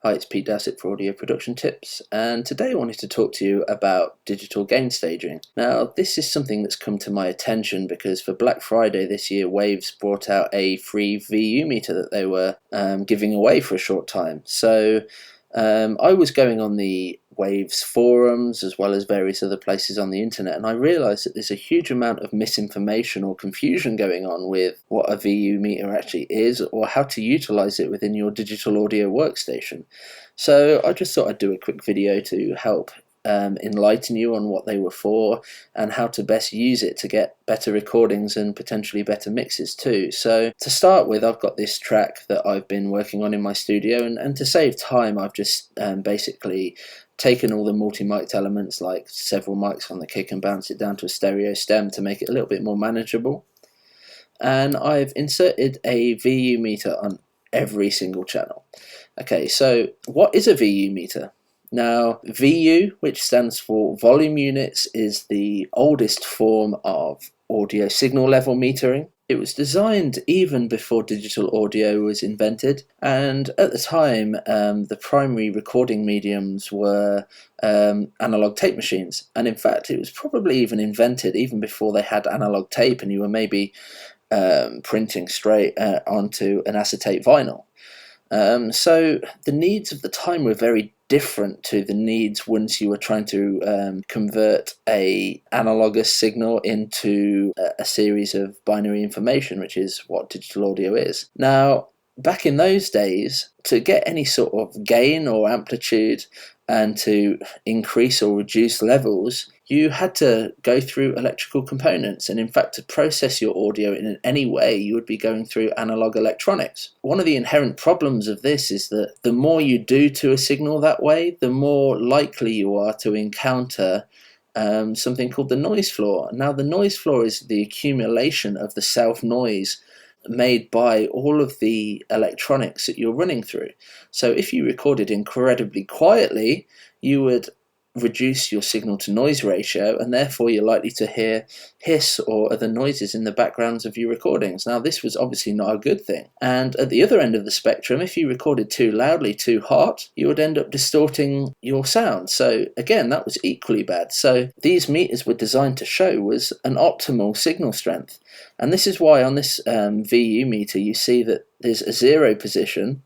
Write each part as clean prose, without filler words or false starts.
Hi, it's Pete Dassett for Audio Production Tips, and today I wanted to talk to you about digital gain staging. Now, this is something that's come to my attention because for Black Friday this year, Waves brought out a free VU meter that they were giving away for a short time. So I was going on the Waves forums as well as various other places on the internet, and I realised that there's a huge amount of misinformation or confusion going on with what a VU meter actually is or how to utilise it within your digital audio workstation. So I just thought I'd do a quick video to help enlighten you on what they were for and how to best use it to get better recordings and potentially better mixes too. So to start with, I've got this track that I've been working on in my studio, and to save time I've just basically taken all the multi-mic'd elements like several mics on the kick and bounced it down to a stereo stem to make it a little bit more manageable. And I've inserted a VU meter on every single channel. Okay, so what is a VU meter? Now, VU, which stands for volume units, is the oldest form of audio signal level metering. It was designed even before digital audio was invented, and at the time the primary recording mediums were analog tape machines, and in fact it was probably even invented even before they had analog tape and you were maybe printing straight onto an acetate vinyl. So the needs of the time were very different to the needs once you were trying to convert a analogous signal into a series of binary information, which is what digital audio is. Now, back in those days, to get any sort of gain or amplitude and to increase or reduce levels, you had to go through electrical components, and in fact to process your audio in any way you would be going through analog electronics. One of the inherent problems of this is that the more you do to a signal that way, the more likely you are to encounter something called the noise floor. Now, the noise floor is the accumulation of the self noise made by all of the electronics that you're running through. So if you recorded incredibly quietly, you would reduce your signal to noise ratio, and therefore you're likely to hear hiss or other noises in the backgrounds of your recordings. Now, this was obviously not a good thing. And at the other end of the spectrum, if you recorded too loudly, too hot, you would end up distorting your sound. So again, that was equally bad. So these meters were designed to show was an optimal signal strength. And this is why on this VU meter you see that there's a 0 position,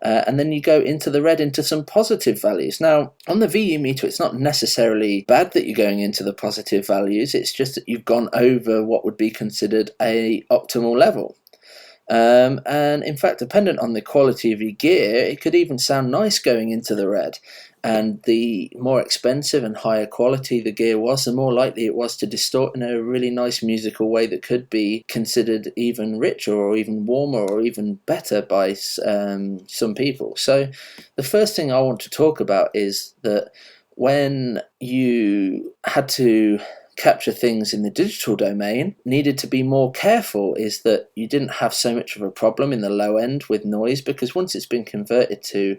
and then you go into the red into some positive values. Now, on the VU meter, it's not necessarily bad that you're going into the positive values, it's just that you've gone over what would be considered a optimal level. And in fact, dependent on the quality of your gear, it could even sound nice going into the red. And the more expensive and higher quality the gear was, the more likely it was to distort in a really nice musical way that could be considered even richer or even warmer or even better by some people. So the first thing I want to talk about is that when you had to capture things in the digital domain, needed to be more careful is that you didn't have so much of a problem in the low end with noise, because once it's been converted to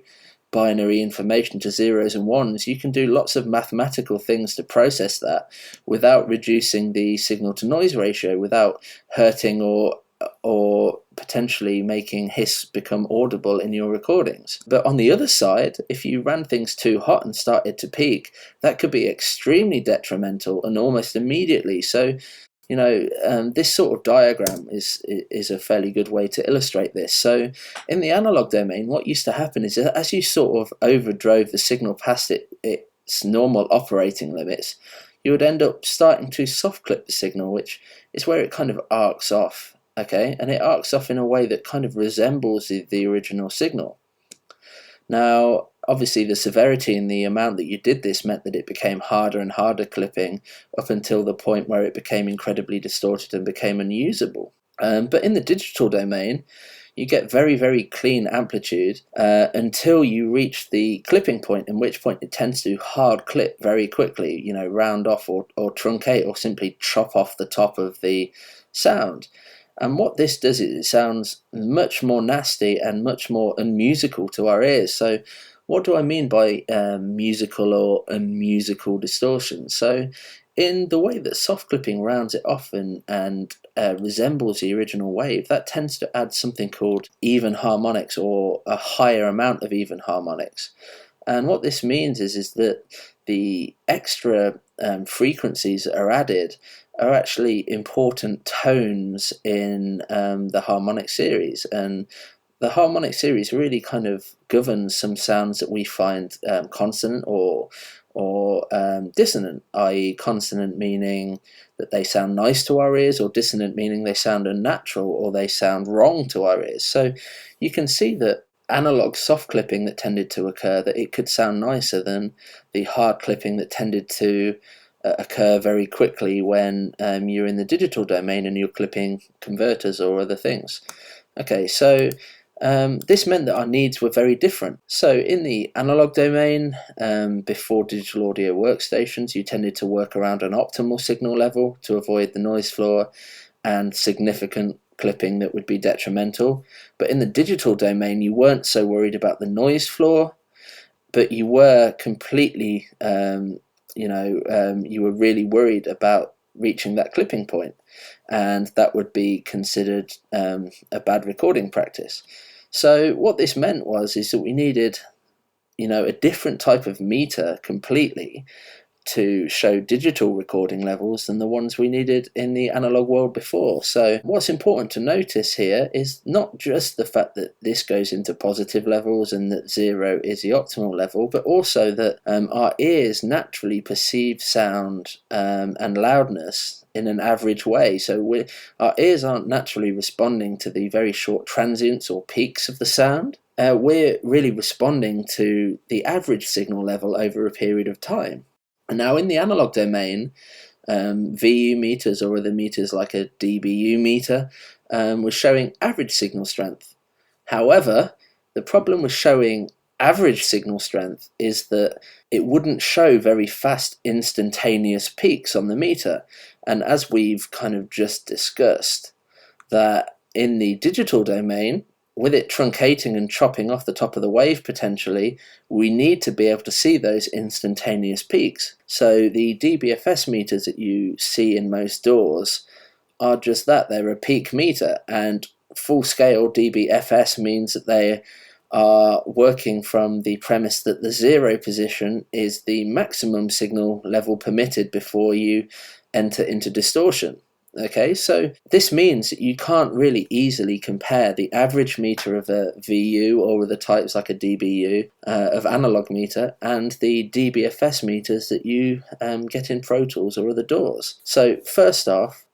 binary information, to zeros and ones, you can do lots of mathematical things to process that without reducing the signal to noise ratio, without hurting or potentially making hiss become audible in your recordings. But on the other side, if you ran things too hot and started to peak, that could be extremely detrimental and almost immediately. So you know, this sort of diagram is a fairly good way to illustrate this. So in the analog domain, what used to happen is that as you sort of overdrove the signal past its normal operating limits, you would end up starting to soft clip the signal, which is where it kind of arcs off, okay? And it arcs off in a way that kind of resembles the original signal. Now, obviously the severity and the amount that you did this meant that it became harder and harder clipping up until the point where it became incredibly distorted and became unusable. But in the digital domain, you get very, very clean amplitude until you reach the clipping point, in which point it tends to hard clip very quickly, you know, round off or truncate or simply chop off the top of the sound. And what this does is it sounds much more nasty and much more unmusical to our ears. So what do I mean by musical or unmusical distortion? So in the way that soft clipping rounds it off and resembles the original wave, that tends to add something called even harmonics, or a higher amount of even harmonics. And what this means is that the extra frequencies that are added are actually important tones in the harmonic series. And the harmonic series really kind of governs some sounds that we find consonant or dissonant, i.e. consonant meaning that they sound nice to our ears, or dissonant meaning they sound unnatural or they sound wrong to our ears. So you can see that analog soft clipping that tended to occur, that it could sound nicer than the hard clipping that tended to occur very quickly when you're in the digital domain and you're clipping converters or other things. Okay, so this meant that our needs were very different. So in the analog domain, before digital audio workstations, you tended to work around an optimal signal level to avoid the noise floor and significant clipping that would be detrimental. But in the digital domain, you weren't so worried about the noise floor, but you were completely, you were really worried about reaching that clipping point, and that would be considered a bad recording practice. So what this meant is that we needed, a different type of meter completely to show digital recording levels than the ones we needed in the analog world before. So what's important to notice here is not just the fact that this goes into positive levels and that 0 is the optimal level, but also that our ears naturally perceive sound and loudness in an average way. So our ears aren't naturally responding to the very short transients or peaks of the sound. We're really responding to the average signal level over a period of time. And now in the analog domain, VU meters or other meters like a dBu meter was showing average signal strength. However, the problem with showing average signal strength is that it wouldn't show very fast instantaneous peaks on the meter. And as we've kind of just discussed, that in the digital domain, with it truncating and chopping off the top of the wave potentially, we need to be able to see those instantaneous peaks. So the DBFS meters that you see in most DAWs are just that, they're a peak meter, and full-scale DBFS means that they are working from the premise that the 0 position is the maximum signal level permitted before you enter into distortion. Okay, so this means that you can't really easily compare the average meter of a VU or the types like a dBu of analog meter and the DBFS meters that you get in Pro Tools or other DAWs. So first off,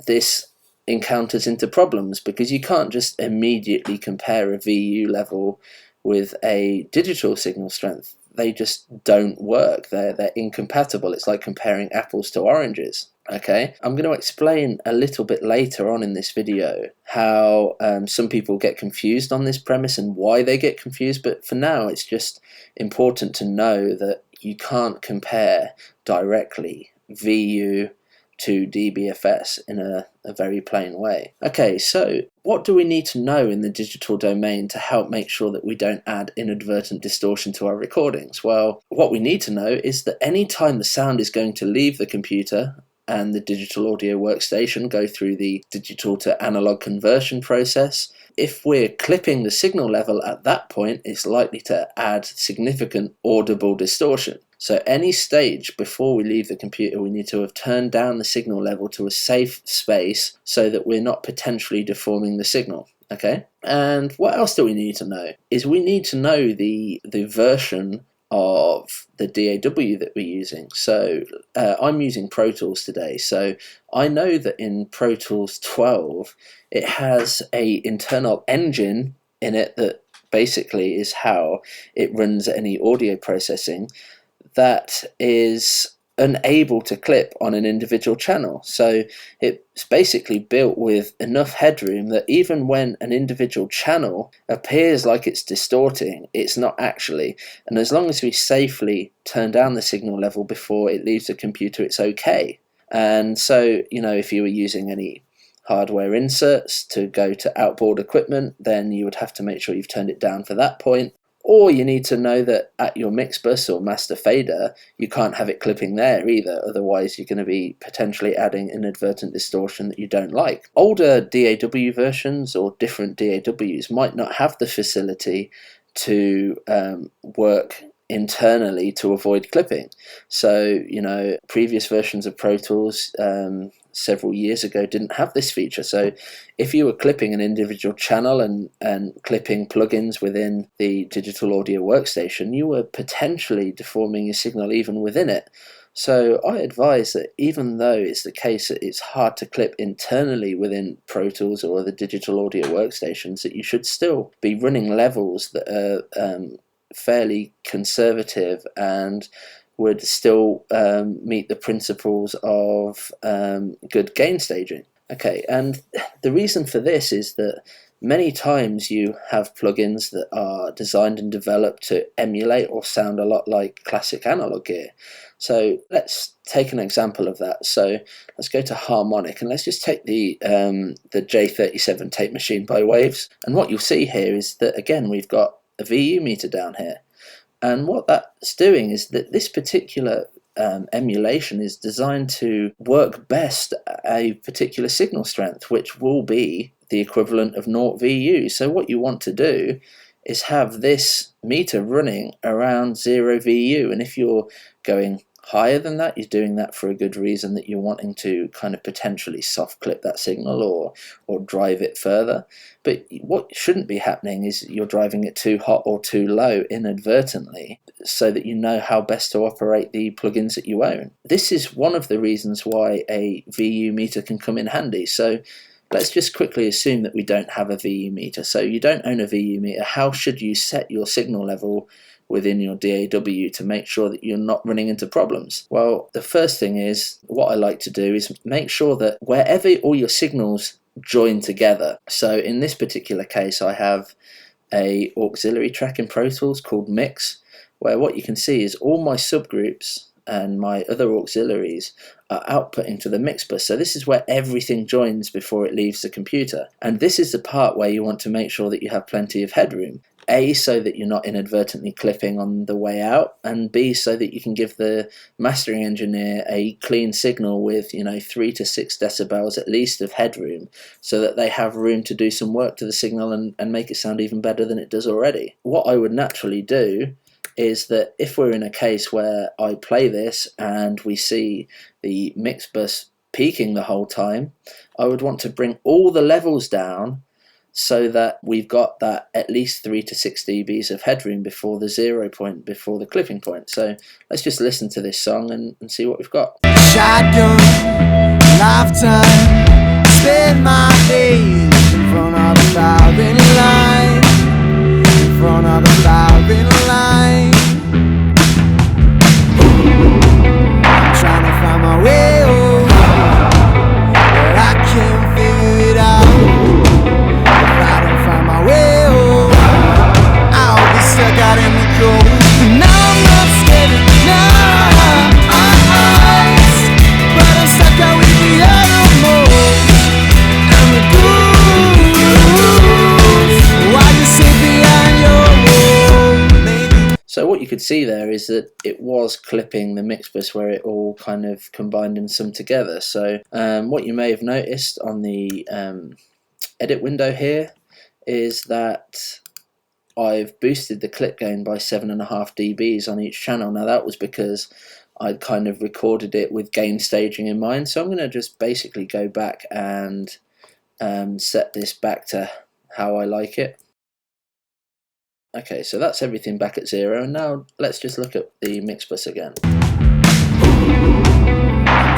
this encounters into problems because you can't just immediately compare a VU level with a digital signal strength. They just don't work. They're incompatible. It's like comparing apples to oranges. Okay, I'm going to explain a little bit later on in this video how some people get confused on this premise and why they get confused, but for now it's just important to know that you can't compare directly VU to DBFS in a very plain way. Okay, so what do we need to know in the digital domain to help make sure that we don't add inadvertent distortion to our recordings? Well, what we need to know is that any time the sound is going to leave the computer and the digital audio workstation go through the digital to analog conversion process, if we're clipping the signal level at that point, it's likely to add significant audible distortion. So any stage before we leave the computer, we need to have turned down the signal level to a safe space so that we're not potentially deforming the signal. Okay, and what else do we need to know is we need to know the version of the DAW that we're using. So I'm using Pro Tools today, so I know that in Pro Tools 12 it has a internal engine in it that basically is how it runs any audio processing that is unable to clip on an individual channel. So it's basically built with enough headroom that even when an individual channel appears like it's distorting, it's not actually. And as long as we safely turn down the signal level before it leaves the computer, it's okay. And so, if you were using any hardware inserts to go to outboard equipment, then you would have to make sure you've turned it down for that point. Or you need to know that at your mix bus or master fader, you can't have it clipping there either, otherwise you're going to be potentially adding inadvertent distortion that you don't like. Older DAW versions or different DAWs might not have the facility to work internally to avoid clipping. So, previous versions of Pro Tools several years ago didn't have this feature. So if you were clipping an individual channel and clipping plugins within the digital audio workstation, you were potentially deforming your signal even within it. So I advise that even though it's the case that it's hard to clip internally within Pro Tools or other digital audio workstations, that you should still be running levels that are fairly conservative and would still meet the principles of good gain staging. Okay, and the reason for this is that many times you have plugins that are designed and developed to emulate or sound a lot like classic analog gear. So let's take an example of that. So let's go to harmonic and let's just take the J37 tape machine by Waves. And what you'll see here is that again we've got a VU meter down here. And what that's doing is that this particular emulation is designed to work best at a particular signal strength, which will be the equivalent of 0 VU. So what you want to do is have this meter running around 0 VU, and if you're going higher than that, you're doing that for a good reason, that you're wanting to kind of potentially soft clip that signal or drive it further. But what shouldn't be happening is you're driving it too hot or too low inadvertently, so that you know how best to operate the plugins that you own. This is one of the reasons why a VU meter can come in handy. So let's just quickly assume that we don't have a VU meter. So you don't own a VU meter. How should you set your signal level within your DAW to make sure that you're not running into problems? Well, the first thing is, what I like to do is make sure that wherever all your signals join together. So in this particular case, I have a auxiliary track in Pro Tools called Mix, where what you can see is all my subgroups and my other auxiliaries are outputting to the mix bus. So this is where everything joins before it leaves the computer. And this is the part where you want to make sure that you have plenty of headroom. A, so that you're not inadvertently clipping on the way out, and B, so that you can give the mastering engineer a clean signal with 3 to 6 decibels at least of headroom, so that they have room to do some work to the signal and make it sound even better than it does already. What I would naturally do is that if we're in a case where I play this and we see the mix bus peaking the whole time, I would want to bring all the levels down so that we've got that at least 3 to 6 dBs of headroom before the 0 point, before the clipping point. So let's just listen to this song and see what we've got. Shotgun, lifetime, spend my days in front of the firing line, in front of the firing line. I'm trying to find my way home, but I can't figure it out. Stuck out in the cold. Now I'm not scared of nights, but I'm stuck out with the animals and the ghouls. Why you sit behind your wall? So what you could see there is that it was clipping the mix bus where it all kind of combined and summed together. So what you may have noticed on the edit window here is that I've boosted the clip gain by 7.5 dBs on each channel. Now that was because I'd kind of recorded it with gain staging in mind. So I'm going to just basically go back and set this back to how I like it. Okay, so that's everything back at 0. And now let's just look at the mix bus again. I'm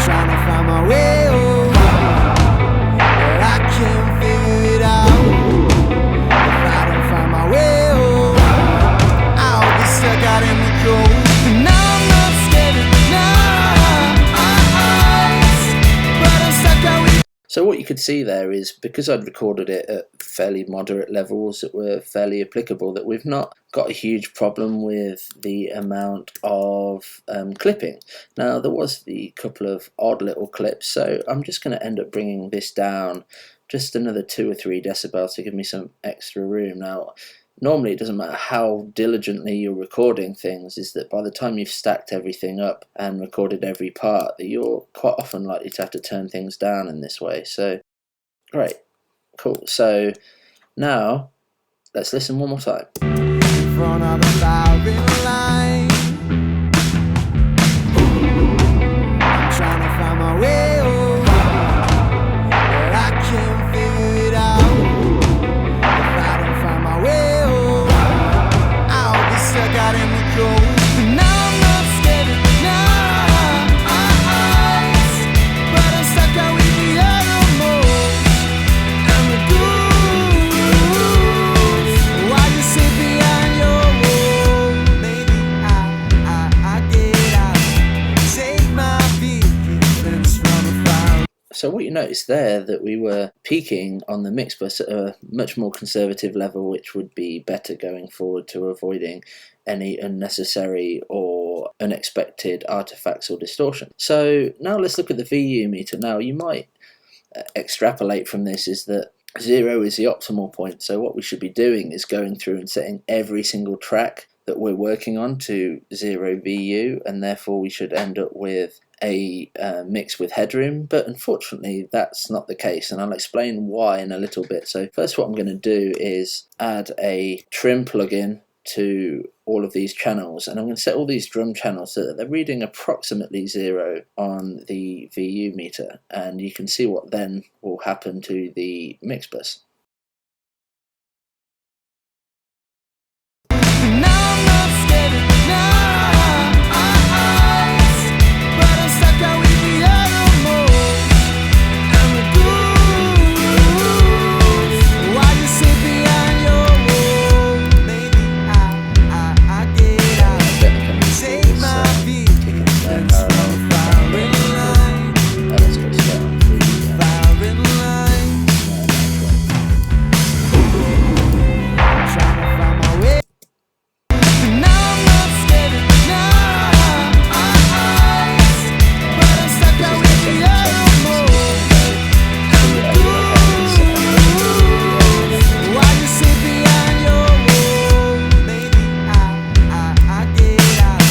trying to find my way home, but I can't figure it out. If I don't find my way, stuck out in the cold. Now I'm not scared of nights, but I'm stuck out with. So what you could see there is, because I'd recorded it at fairly moderate levels that were fairly applicable, that we've not got a huge problem with the amount of clipping. Now there was the couple of odd little clips, so I'm just going to end up bringing this down just another 2 or 3 decibels to give me some extra room. Now normally it doesn't matter how diligently you're recording things, is that by the time you've stacked everything up and recorded every part, that you're quite often likely to have to turn things down in this way. So great, cool. So now let's listen one more time. In front of the firing line, I'm trying to find my way home, but I can't figure it out. If I don't find my way home, I'll be stuck out in the cold. But now I'm not scared of the night, but I'm stuck out with the animals and the ghouls. Why you sit behind your wall? Maybe I get out, take my beacons from afar. So what you notice there, that we were peaking on the mix bus at a much more conservative level, which would be better going forward to avoiding any unnecessary or unexpected artifacts or distortion. So now let's look at the VU meter. Now you might extrapolate from this is that 0 is the optimal point. So what we should be doing is going through and setting every single track that we're working on to 0 VU, and therefore we should end up with a mix with headroom. But unfortunately that's not the case, and I'll explain why in a little bit. So first, what I'm going to do is add a trim plugin to all of these channels, and I'm going to set all these drum channels so that they're reading approximately 0 on the VU meter, and you can see what then will happen to the mix bus. Now I'm not scared of the night, but I'm stuck out with the animals and the ghouls. Why you sit behind your wall? Maybe I get out, take my beacons from the firing line, Let's go start on the firing line. Trying to find my way. Now I'm not scared of the night, but I'm stuck out with the animals and the ghouls. Why you sit behind your wall? Maybe I get out.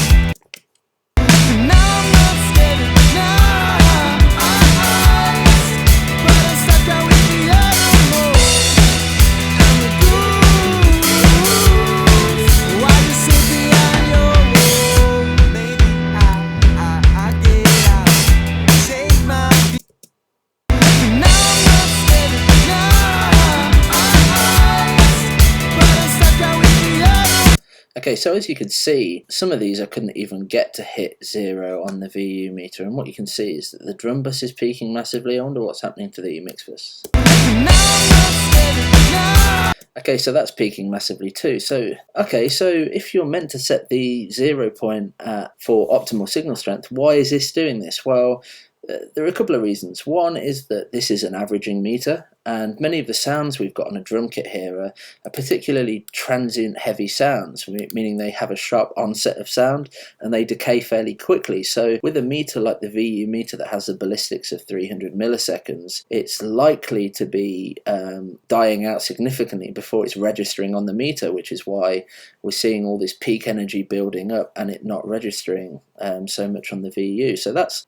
Now I'm not scared of the night, but I'm stuck out with the animals and the ghouls. Why you sit behind your wall? Maybe I get out, take my beat. Now I'm not scared of the night, but I'm stuck out with the animals. Okay, so as you can see, some of these I couldn't even get to hit 0 on the VU meter, and what you can see is that the drum bus is peaking massively. I wonder what's happening to the mix bus. Now I'm not scared of the night. Okay, so that's peaking massively too. So if you're meant to set the 0 point for optimal signal strength, why is this doing this? Well, there are a couple of reasons. One is that this is an averaging meter, and many of the sounds we've got on a drum kit here are particularly transient heavy sounds, meaning they have a sharp onset of sound and they decay fairly quickly. So with a meter like the VU meter that has a ballistics of 300 milliseconds, it's likely to be dying out significantly before it's registering on the meter, which is why we're seeing all this peak energy building up and it not registering so much on the VU. So that's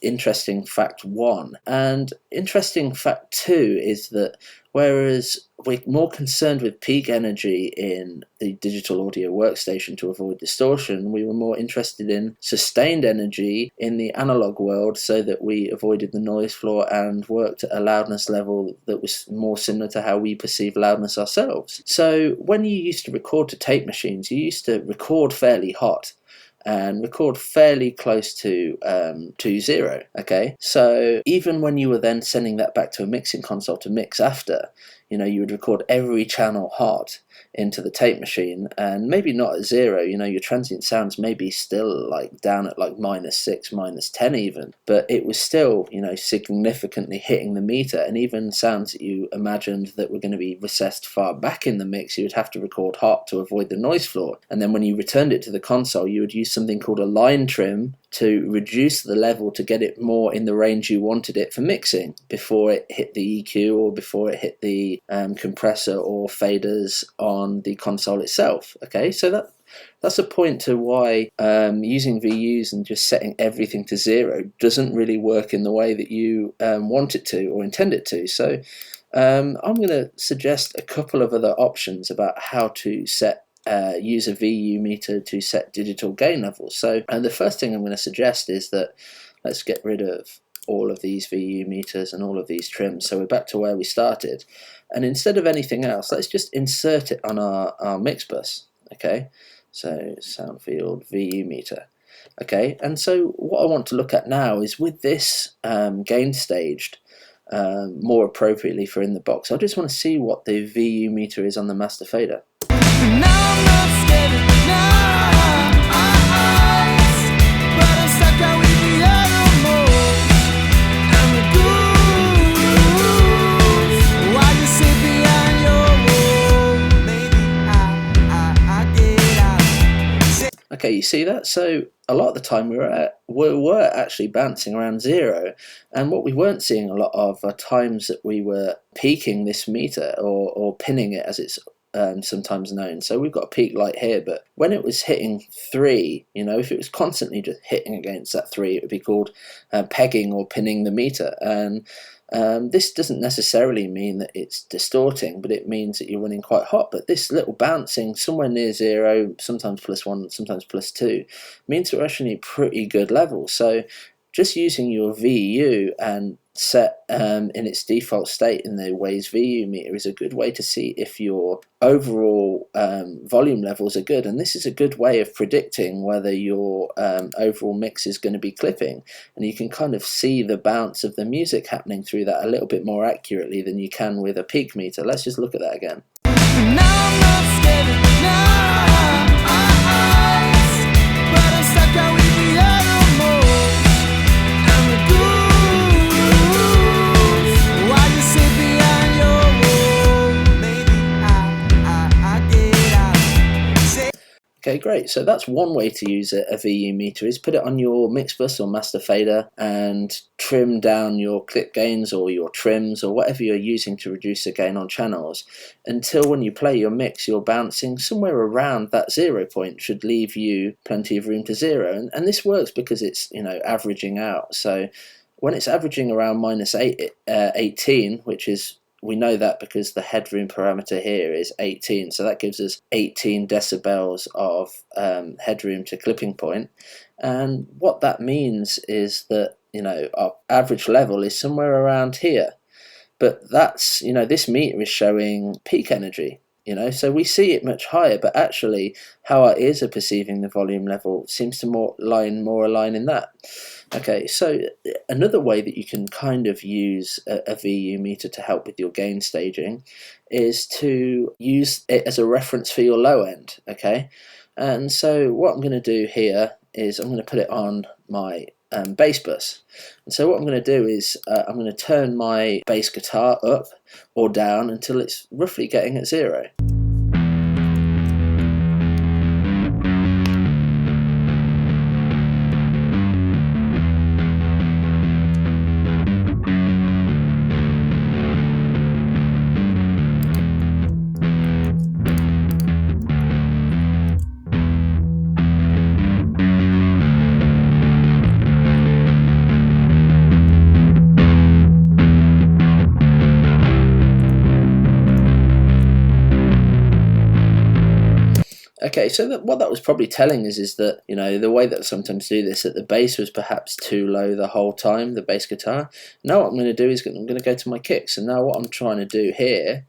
interesting fact one. And interesting fact two is that whereas we're more concerned with peak energy in the digital audio workstation to avoid distortion, we were more interested in sustained energy in the analog world so that we avoided the noise floor and worked at a loudness level that was more similar to how we perceive loudness ourselves. So when you used to record to tape machines, you used to record fairly hot and record fairly close to 0. Okay, so even when you were then sending that back to a mixing console to mix after, you would record every channel hot into the tape machine, and maybe not at 0. Your transient sounds may be still like down at like -6, -10 even, but it was still significantly hitting the meter. And even sounds that you imagined that were going to be recessed far back in the mix, you would have to record hot to avoid the noise floor. And then when you returned it to the console, you would use something called a line trim, to reduce the level to get it more in the range you wanted it for mixing before it hit the EQ or before it hit the compressor or faders on the console itself. Okay, so that's a point to why using VUs and just setting everything to 0 doesn't really work in the way that you want it to or intend it to. So I'm going to suggest a couple of other options about how to use a VU meter to set digital gain levels. So the first thing I'm going to suggest is that let's get rid of all of these VU meters and all of these trims. So we're back to where we started. And instead of anything else, let's just insert it on our mix bus. Okay, so sound field VU meter. Okay, and so what I want to look at now is with this gain staged more appropriately for in the box, I just want to see what the VU meter is on the master fader. Okay, you see that? So a lot of the time we were actually bouncing around 0, and what we weren't seeing a lot of are times that we were peaking this meter or pinning it, as it's sometimes known. So we've got a peak light here, but when it was hitting 3, if it was constantly just hitting against that 3, it would be called pegging or pinning the meter. And this doesn't necessarily mean that it's distorting, but it means that you're running quite hot. But this little bouncing somewhere near 0, sometimes +1, sometimes +2, means we're actually pretty good levels. So just using your VU and set in its default state in the Waves VU meter is a good way to see if your overall volume levels are good, and this is a good way of predicting whether your overall mix is going to be clipping, and you can kind of see the bounce of the music happening through that a little bit more accurately than you can with a peak meter. Let's just look at that again. Okay, great. So that's one way to use a VU meter, is put it on your mix bus or master fader and trim down your clip gains or your trims or whatever you're using to reduce the gain on channels until when you play your mix, you're bouncing somewhere around that 0 point. Should leave you plenty of room to 0. And this works because it's, averaging out. So when it's averaging around -18, which is, we know that because the headroom parameter here is 18, so that gives us 18 decibels of headroom to clipping point. And what that means is that our average level is somewhere around here, but that's this meter is showing peak energy. So we see it much higher, but actually how our ears are perceiving the volume level seems to more align in that. Okay, so another way that you can kind of use a VU meter to help with your gain staging is to use it as a reference for your low end. Okay, and so what I'm going to do here is I'm going to put it on my bass bus. And so what I'm going to do is I'm going to turn my bass guitar up or down until it's roughly getting at 0. Okay, so what that was probably telling us is that, the way that I sometimes do this, that the bass was perhaps too low the whole time, the bass guitar. Now what I'm going to do is I'm going to go to my kicks, and now what I'm trying to do here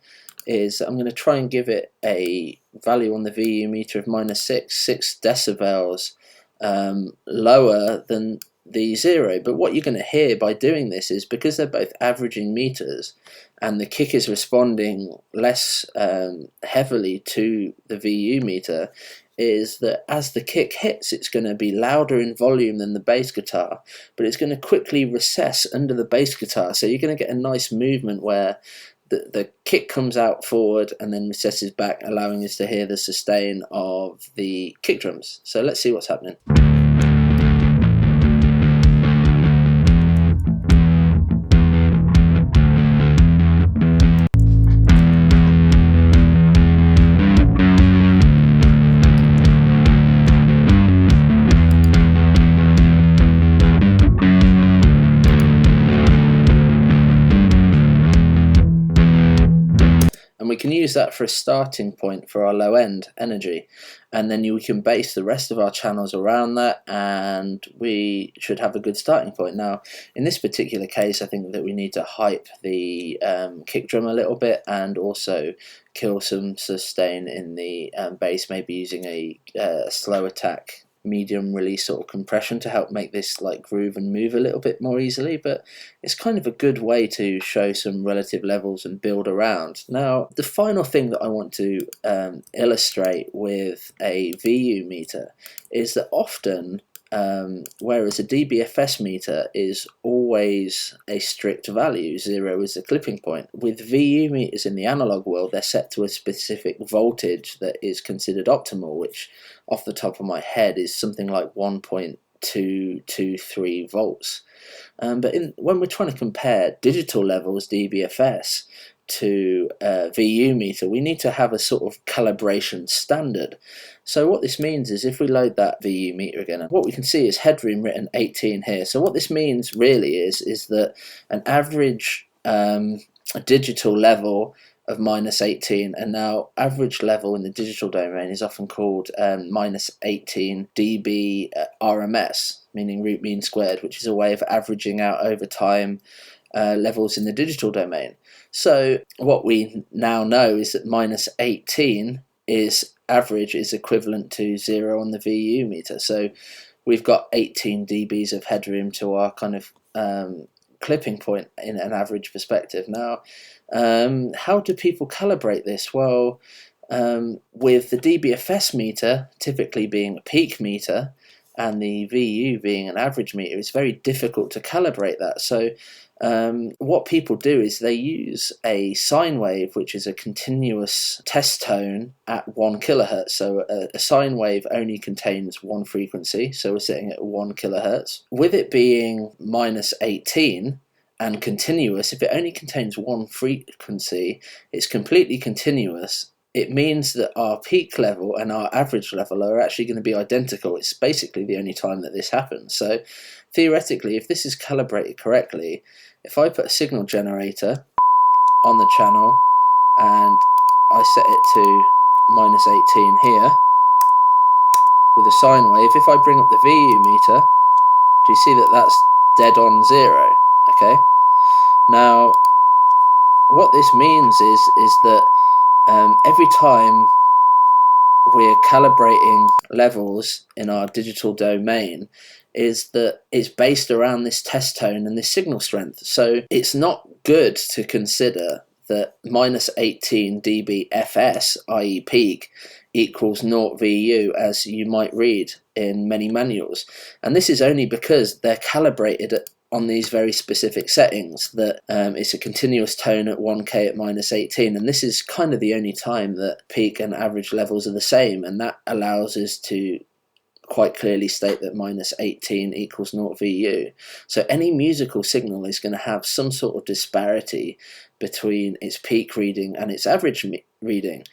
is I'm going to try and give it a value on the VU meter of -6 decibels lower than the 0. But what you're going to hear by doing this is, because they're both averaging meters and the kick is responding less heavily to the VU meter, is that as the kick hits, it's going to be louder in volume than the bass guitar, but it's going to quickly recess under the bass guitar. So you're going to get a nice movement where the kick comes out forward and then recesses back, allowing us to hear the sustain of the kick drums. So let's see what's happening. can use that for a starting point for our low end energy, and then we can base the rest of our channels around that, and we should have a good starting point. Now in this particular case, I think that we need to hype the kick drum a little bit, and also kill some sustain in the bass, maybe using a slow attack medium release sort of compression to help make this like groove and move a little bit more easily. But it's kind of a good way to show some relative levels and build around. Now the final thing that I want to illustrate with a VU meter is that often whereas a dBFS meter is always a strict value, 0 is the clipping point, with VU meters in the analog world, they're set to a specific voltage that is considered optimal, which off the top of my head is something like 1.223 volts. But when we're trying to compare digital levels dBFS to VU meter, we need to have a sort of calibration standard. So what this means is if we load that VU meter again, what we can see is headroom written 18 here. So what this means really is that an average digital level of minus 18, and now average level in the digital domain is often called minus 18 dB RMS, meaning root mean squared, which is a way of averaging out over time levels in the digital domain. So what we now know is that minus 18 is average is equivalent to 0 on the VU meter. So we've got 18 dBs of headroom to our kind of clipping point in an average perspective. Now, how do people calibrate this? Well, with the dBFS meter typically being a peak meter and the VU being an average meter, it's very difficult to calibrate that. So what people do is they use a sine wave, which is a continuous test tone at 1 kilohertz. So a sine wave only contains one frequency, so we're sitting at 1 kilohertz. With it being minus 18 and continuous, if it only contains one frequency, it's completely continuous. It means that our peak level and our average level are actually going to be identical. It's basically the only time that this happens. So theoretically, if this is calibrated correctly, if I put a signal generator on the channel and I set it to minus 18 here with a sine wave, if I bring up the VU meter, do you see that that's dead on 0? Okay. Now, what this means is that every time we're calibrating levels in our digital domain, is that it's based around this test tone and this signal strength. So it's not good to consider that minus 18 dB FS, i.e. peak, equals 0 VU, as you might read in many manuals. And this is only because they're calibrated on these very specific settings, that it's a continuous tone at 1K at minus 18, and this is kind of the only time that peak and average levels are the same, and that allows us to quite clearly state that minus 18 equals 0 VU. So any musical signal is going to have some sort of disparity between its peak reading and its average reading,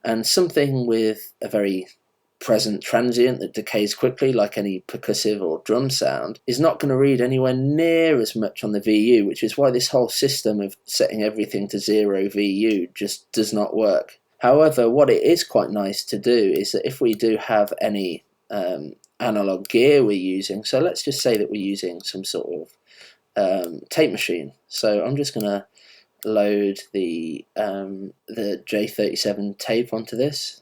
and something with a very present transient that decays quickly, like any percussive or drum sound, is not going to read anywhere near as much on the VU, which is why this whole system of setting everything to 0 VU just does not work. However, what it is quite nice to do is that if we do have any analog gear we're using, so let's just say that we're using some sort of tape machine. So I'm just going to load the J37 tape onto this.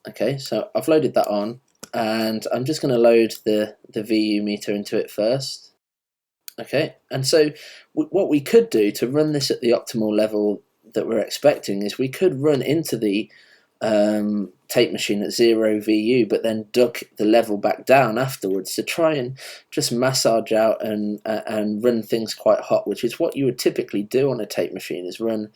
Okay, so I've loaded that on, and I'm just going to load the VU meter into it first. Okay, and so what we could do to run this at the optimal level that we're expecting is we could run into the tape machine at 0 VU, but then duck the level back down afterwards to try and just massage out and run things quite hot, which is what you would typically do on a tape machine, is run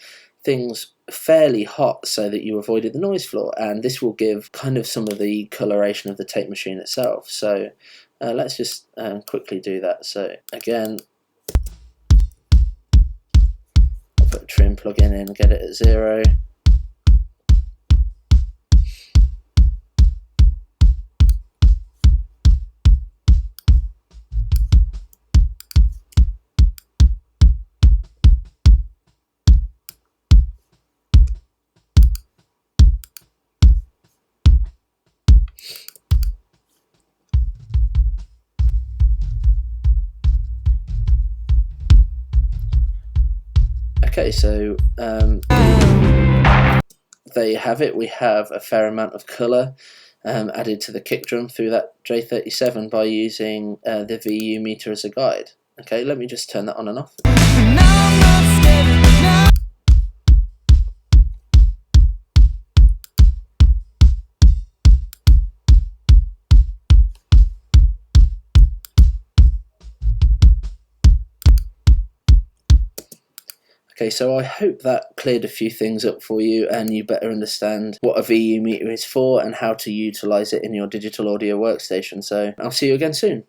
things fairly hot so that you avoided the noise floor, and this will give kind of some of the coloration of the tape machine itself. So let's just quickly do that. So again, I'll put a trim plugin in, get it at 0. Okay, so there you have it. We have a fair amount of colour added to the kick drum through that J37 by using the VU meter as a guide. Okay, let me just turn that on and off. Okay, so I hope that cleared a few things up for you and you better understand what a VU meter is for and how to utilise it in your digital audio workstation. So I'll see you again soon.